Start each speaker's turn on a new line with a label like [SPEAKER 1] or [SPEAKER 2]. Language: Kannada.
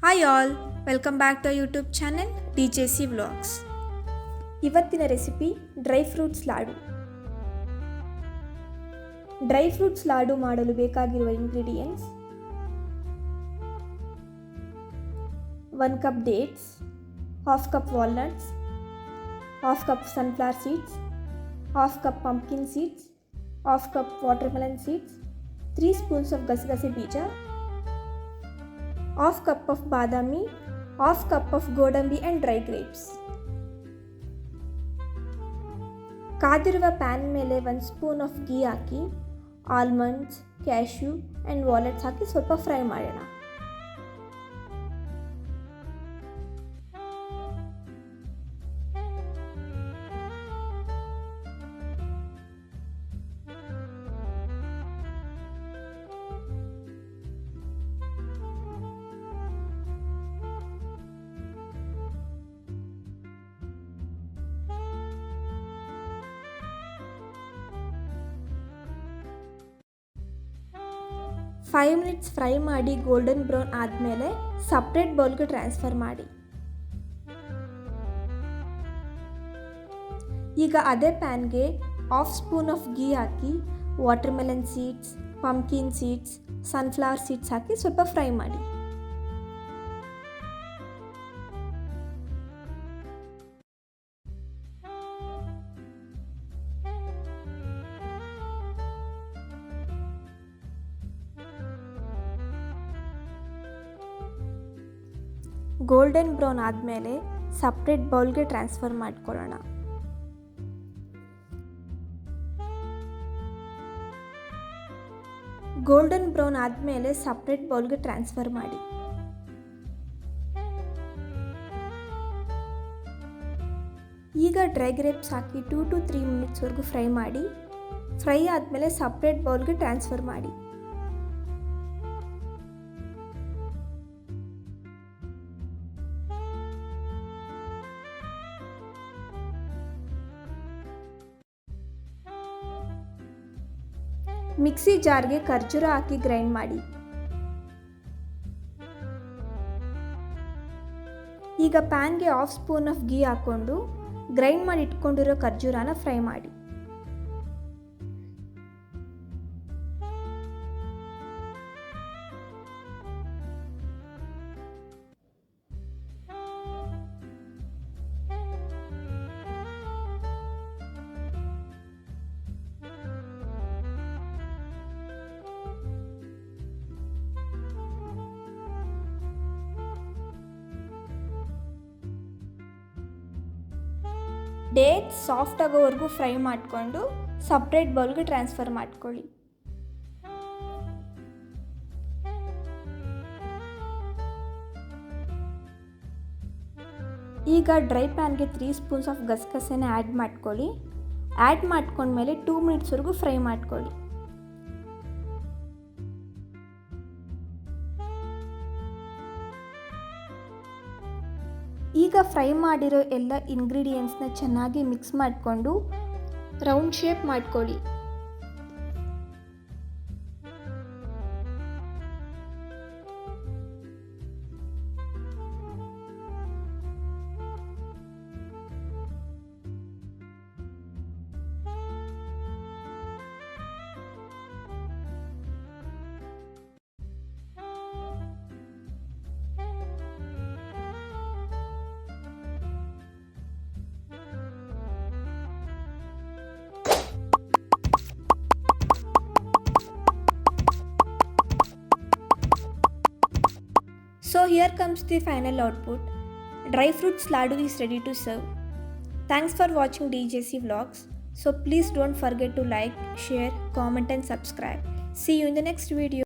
[SPEAKER 1] Hi all, welcome back to YouTube channel DJC vlogs. ಇವತ್ತಿನ recipe dry fruits laddu. Dry fruits laddu ಮಾಡಲು ಬೇಕಾಗಿರುವ ingredients: 1 cup dates, 1/2 cup walnuts, 1/2 cup sunflower seeds, 1/2 cup pumpkin seeds, 1/2 cup watermelon seeds, 3 spoons of ಗಸಗಸೆ ಬೀಜ, 1/2 cup of badami, 1/2 cup of ಗೋಡಂಬಿ and dry grapes. ಕಾದಿರುವ ಪ್ಯಾನ್ ಮೇಲೆ 1 ಸ್ಪೂನ್ ಆಫ್ ಗೀ ಹಾಕಿ ಆಲ್ಮಂಡ್ಸ್, ಕ್ಯಾಶ್ಯೂ ಆ್ಯಂಡ್ ವಾಲ್ನಟ್ಸ್ ಹಾಕಿ ಸ್ವಲ್ಪ ಫ್ರೈ ಮಾಡೋಣ. ಫೈವ್ ಮಿನಿಟ್ಸ್ ಫ್ರೈ ಮಾಡಿ ಗೋಲ್ಡನ್ ಬ್ರೌನ್ ಆದಮೇಲೆ ಸಪ್ರೇಟ್ ಬೌಲ್ಗೆ ಟ್ರಾನ್ಸ್ಫರ್ ಮಾಡಿ. ಈಗ ಅದೇ ಪ್ಯಾನ್ಗೆ 1/2 ಸ್ಪೂನ್ ಆಫ್ ಗೀ ಹಾಕಿ watermelon seeds, pumpkin seeds, sunflower seeds ಹಾಕಿ ಸ್ವಲ್ಪ ಫ್ರೈ ಮಾಡಿ. ಗೋಲ್ಡನ್ ಬ್ರೌನ್ ಆದಮೇಲೆ ಸಪ್ರೇಟ್ ಬೌಲ್ಗೆ ಟ್ರಾನ್ಸ್ಫರ್ ಮಾಡ್ಕೊಳ್ಳೋಣ. ಗೋಲ್ಡನ್ ಬ್ರೌನ್ ಆದಮೇಲೆ ಸಪ್ರೇಟ್ ಬೌಲ್ಗೆ ಟ್ರಾನ್ಸ್ಫರ್ ಮಾಡಿ. ಈಗ ಡ್ರೈ ಗ್ರೇಪ್ಸ್ ಹಾಕಿ 2 to 3 ಮಿನಿಟ್ಸ್ವರೆಗೂ ಫ್ರೈ ಮಾಡಿ. ಫ್ರೈ ಆದಮೇಲೆ ಸಪ್ರೇಟ್ ಬೌಲ್ಗೆ ಟ್ರಾನ್ಸ್ಫರ್ ಮಾಡಿ. ಮಿಕ್ಸಿ ಜಾರ್ಗೆ ಖರ್ಜೂರ ಹಾಕಿ ಗ್ರೈಂಡ್ ಮಾಡಿ. ಈಗ ಪ್ಯಾನ್ಗೆ 1/2 ಸ್ಪೂನ್ ಆಫ್ ಗೀ ಹಾಕ್ಕೊಂಡು ಗ್ರೈಂಡ್ ಮಾಡಿ ಇಟ್ಕೊಂಡಿರೋ ಖರ್ಜೂರನ ಫ್ರೈ ಮಾಡಿ. ಡೇಟ್ಸ್ ಸಾಫ್ಟ್ ಆಗೋವರೆಗೂ ಫ್ರೈ ಮಾಡಿಕೊಂಡು ಸಪ್ರೇಟ್ ಬೌಲ್ಗೆ ಟ್ರಾನ್ಸ್ಫರ್ ಮಾಡ್ಕೊಳ್ಳಿ. ಈಗ ಡ್ರೈ ಪ್ಯಾನ್ಗೆ 3 ಸ್ಪೂನ್ಸ್ ಆಫ್ ಗಸಗಸೆನ ಆ್ಯಡ್ ಮಾಡ್ಕೊಳ್ಳಿ. ಆ್ಯಡ್ ಮಾಡ್ಕೊಂಡ್ಮೇಲೆ 2 ಮಿನಿಟ್ಸ್ವರೆಗೂ ಫ್ರೈ ಮಾಡ್ಕೊಳ್ಳಿ. ಈಗ ಫ್ರೈ ಮಾಡಿರೋ ಎಲ್ಲ ಇಂಗ್ರೀಡಿಯೆಂಟ್ಸ್ನ ಚೆನ್ನಾಗಿ ಮಿಕ್ಸ್ ಮಾಡಿಕೊಂಡು ರೌಂಡ್ ಶೇಪ್ ಮಾಡ್ಕೊಳ್ಳಿ. So here comes the final output. Dry fruits laddu is ready to serve. Thanks for watching DJC vlogs. So please don't forget to like, share, comment and subscribe. See you in the next video.